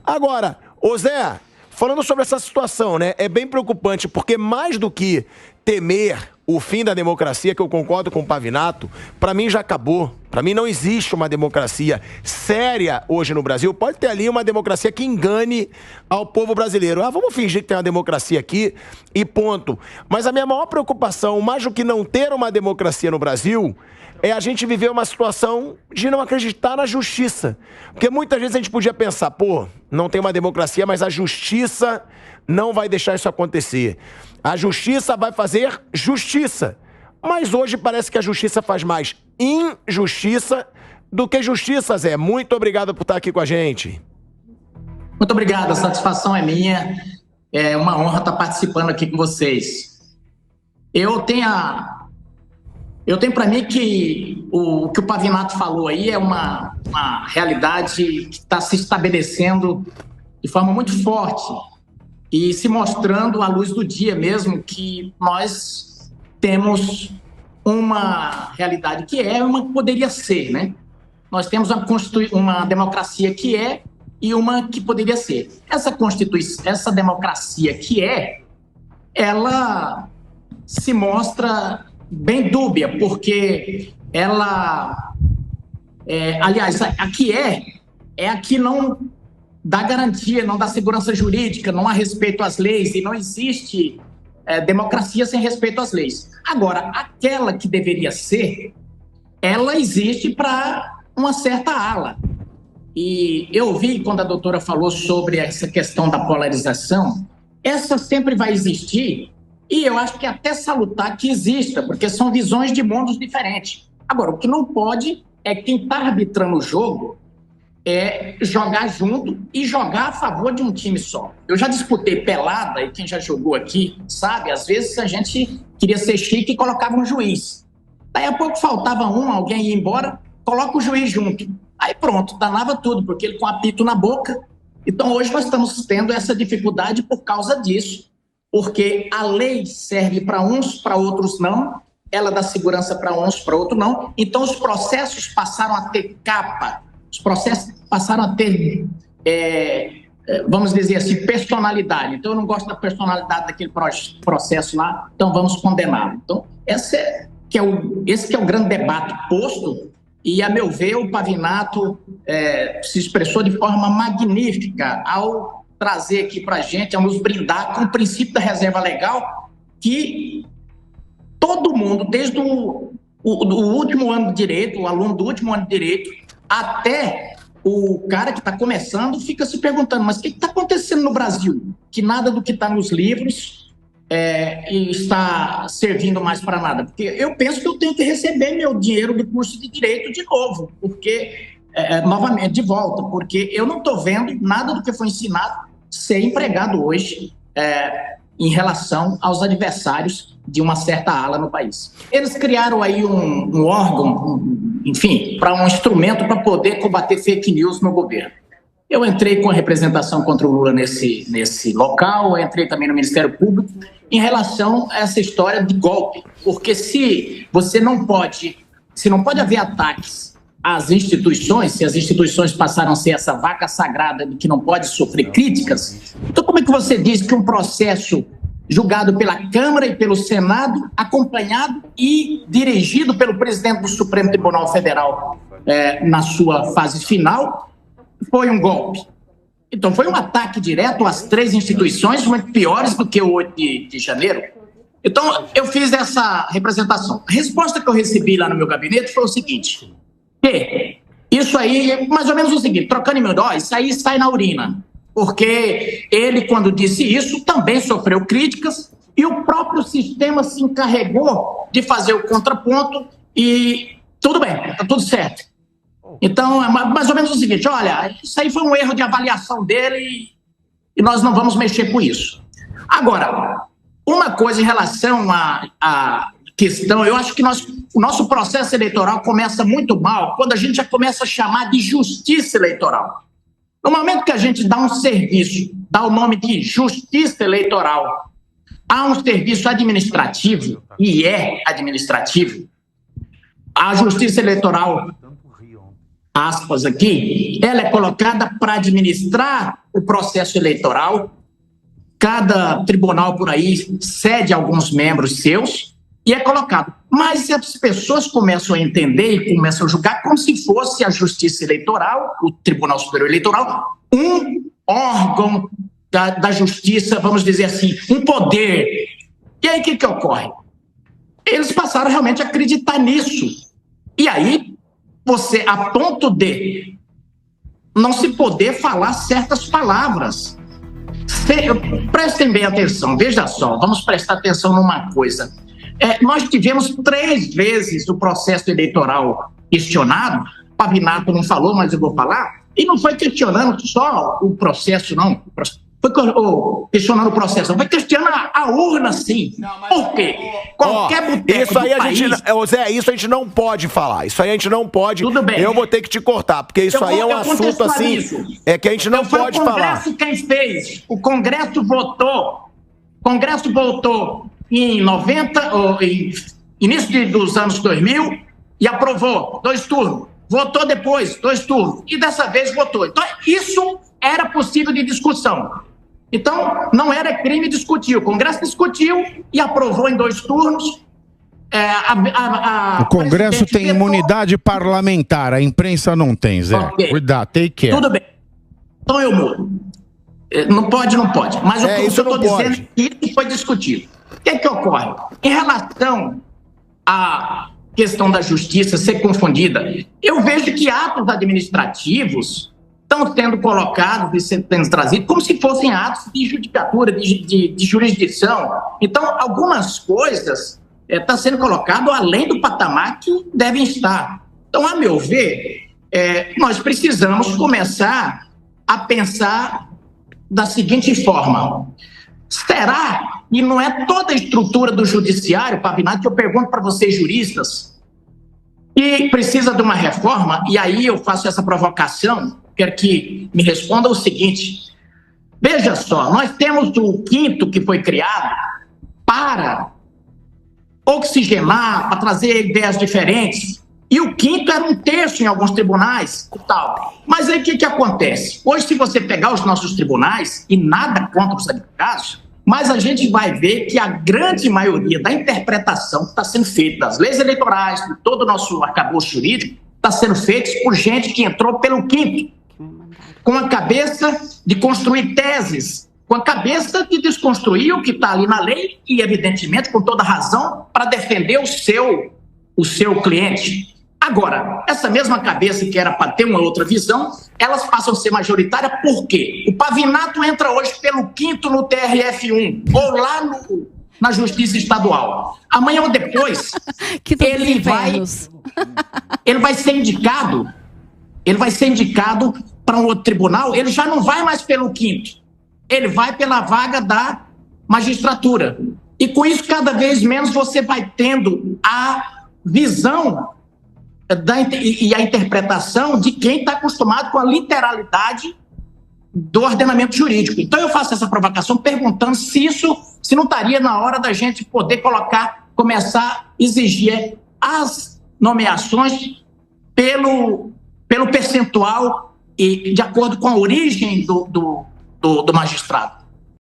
Agora, ô Zé, falando sobre essa situação, né? É bem preocupante, porque mais do que temer o fim da democracia, que eu concordo com o Pavinato, para mim já acabou. Para mim não existe uma democracia séria hoje no Brasil. Pode ter ali uma democracia que engane ao povo brasileiro. Ah, vamos fingir que tem uma democracia aqui e ponto. Mas a minha maior preocupação, mais do que não ter uma democracia no Brasil, é a gente viver uma situação de não acreditar na justiça. Porque muitas vezes a gente podia pensar, pô, não tem uma democracia, mas a justiça não vai deixar isso acontecer. A justiça vai fazer justiça. Mas hoje parece que a justiça faz mais injustiça do que justiça, Zé. Muito obrigado por estar aqui com a gente. Muito obrigado, a satisfação é minha. É uma honra estar participando aqui com vocês. Eu tenho para mim que o que o Pavinato falou aí é uma realidade que está se estabelecendo de forma muito forte e se mostrando à luz do dia mesmo que nós temos uma realidade que é uma que poderia ser, né? Nós temos uma democracia que é e uma que poderia ser. Essa democracia que é, ela se mostra bem dúbia, porque ela, aliás, a que é a que não dá garantia, não dá segurança jurídica, não há respeito às leis e não existe democracia sem respeito às leis. Agora, aquela que deveria ser, ela existe para uma certa ala. E eu vi quando a doutora falou sobre essa questão da polarização, essa sempre vai existir e eu acho que é até salutar que exista, porque são visões de mundos diferentes. Agora, o que não pode é quem está arbitrando o jogo jogar junto e jogar a favor de um time só. Eu já disputei pelada, e quem já jogou aqui sabe, às vezes a gente queria ser chique e colocava um juiz. Daí a pouco faltava alguém ia embora, coloca o juiz junto. Aí pronto, danava tudo, porque ele com apito na boca. Então hoje nós estamos tendo essa dificuldade por causa disso, porque a lei serve para uns, para outros não, ela dá segurança para uns, para outros não. Então os processos passaram a ter capa, os processos passaram a ter, vamos dizer assim, personalidade. Então eu não gosto da personalidade daquele processo lá, então vamos condená-lo. Então esse que é o grande debate posto. E, a meu ver, o Pavinato se expressou de forma magnífica ao trazer aqui para a gente, ao nos brindar com o princípio da reserva legal, que todo mundo, desde o último ano de direito, o aluno do último ano de direito, até o cara que está começando, fica se perguntando, mas o que está acontecendo no Brasil? Que nada do que está nos livros está servindo mais para nada. Porque eu penso que eu tenho que receber meu dinheiro do curso de Direito de novo, porque, novamente, de volta, porque eu não estou vendo nada do que foi ensinado ser empregado hoje em relação aos adversários de uma certa ala no país. Eles criaram aí um órgão, enfim, para um instrumento para poder combater fake news no governo. Eu entrei com a representação contra o Lula nesse local, eu entrei também no Ministério Público em relação a essa história de golpe, porque se não pode haver ataques às instituições, se as instituições passaram a ser essa vaca sagrada de que não pode sofrer críticas, então como é que você diz que um processo julgado pela Câmara e pelo Senado, acompanhado e dirigido pelo presidente do Supremo Tribunal Federal na sua fase final, foi um golpe? Então, foi um ataque direto às três instituições, muito piores do que o 8 de janeiro. Então, eu fiz essa representação. A resposta que eu recebi lá no meu gabinete foi o seguinte, que isso aí é mais ou menos o seguinte, trocando em meu dó, isso aí sai na urina, porque ele, quando disse isso, também sofreu críticas e o próprio sistema se encarregou de fazer o contraponto e tudo bem, está tudo certo. Então, é mais ou menos o seguinte, olha, isso aí foi um erro de avaliação dele e nós não vamos mexer com isso. Agora, uma coisa em relação à questão, eu acho que o nosso processo eleitoral começa muito mal quando a gente já começa a chamar de justiça eleitoral. No momento que a gente dá um serviço, dá o nome de justiça eleitoral, há um serviço administrativo, e é administrativo, a justiça eleitoral aspas aqui, ela é colocada para administrar o processo eleitoral. Cada tribunal por aí cede alguns membros seus e é colocado. Mas as pessoas começam a entender e começam a julgar como se fosse a Justiça Eleitoral, o Tribunal Superior Eleitoral, um órgão da justiça, vamos dizer assim, um poder. E aí o que ocorre? Eles passaram realmente a acreditar nisso. E aí, você, a ponto de não se poder falar certas palavras. Prestem bem atenção, veja só, vamos prestar atenção numa coisa. Nós tivemos 3 vezes o processo eleitoral questionado, Pavinato não falou, mas eu vou falar, e não foi questionando só o processo, não. Foi questionando o processo, foi questionando a urna, sim. Por quê? Qualquer boteco isso aí do país... Zé, isso a gente não pode falar. Isso aí a gente não pode. Tudo bem. Eu vou ter que te cortar, porque isso aí é um assunto assim... É que a gente não pode falar. Foi o Congresso quem fez. O Congresso votou em 90, em início dos anos 2000, e aprovou 2 turnos. Votou depois, 2 turnos. E dessa vez votou. Então, isso era possível de discussão. Então, não era crime discutir. O Congresso discutiu e aprovou em 2 turnos. O Congresso tem imunidade parlamentar, a imprensa não tem, Zé. Okay. Cuidado, take care. Tudo bem. Então eu mudo. Não pode. Mas o que eu estou dizendo é que isso foi discutido. O que ocorre? Em relação à questão da justiça ser confundida, eu vejo que atos administrativos estão sendo colocados e sendo trazidos como se fossem atos de judicatura, de jurisdição. Então, algumas coisas estão sendo colocadas além do patamar que devem estar. Então, a meu ver, nós precisamos começar a pensar da seguinte forma: será que não é toda a estrutura do judiciário, Pavinato, que eu pergunto para vocês juristas, que precisa de uma reforma? E aí eu faço essa provocação, quero que me responda o seguinte: veja só, nós temos o 5º que foi criado para oxigenar, para trazer ideias diferentes, e o 5º era 1/3 em alguns tribunais e tal. Mas aí o que acontece? Hoje, se você pegar os nossos tribunais, e nada contra os advogados, mas a gente vai ver que a grande maioria da interpretação que está sendo feita das leis eleitorais, de todo o nosso arcabouço jurídico, está sendo feita por gente que entrou pelo 5º, com a cabeça de construir teses, com a cabeça de desconstruir o que está ali na lei e, evidentemente, com toda razão, para defender o seu cliente. Agora, essa mesma cabeça que era para ter uma outra visão, elas passam a ser majoritárias. Por quê? O Pavinato entra hoje pelo 5º no TRF1, ou lá na Justiça Estadual. Amanhã ou depois, ele vai ser indicado para um outro tribunal. Ele já não vai mais pelo 5º, ele vai pela vaga da magistratura. E com isso, cada vez menos você vai tendo a visão e a interpretação de quem está acostumado com a literalidade do ordenamento jurídico. Então eu faço essa provocação perguntando se não estaria na hora da gente poder começar a exigir as nomeações pelo percentual e de acordo com a origem do magistrado.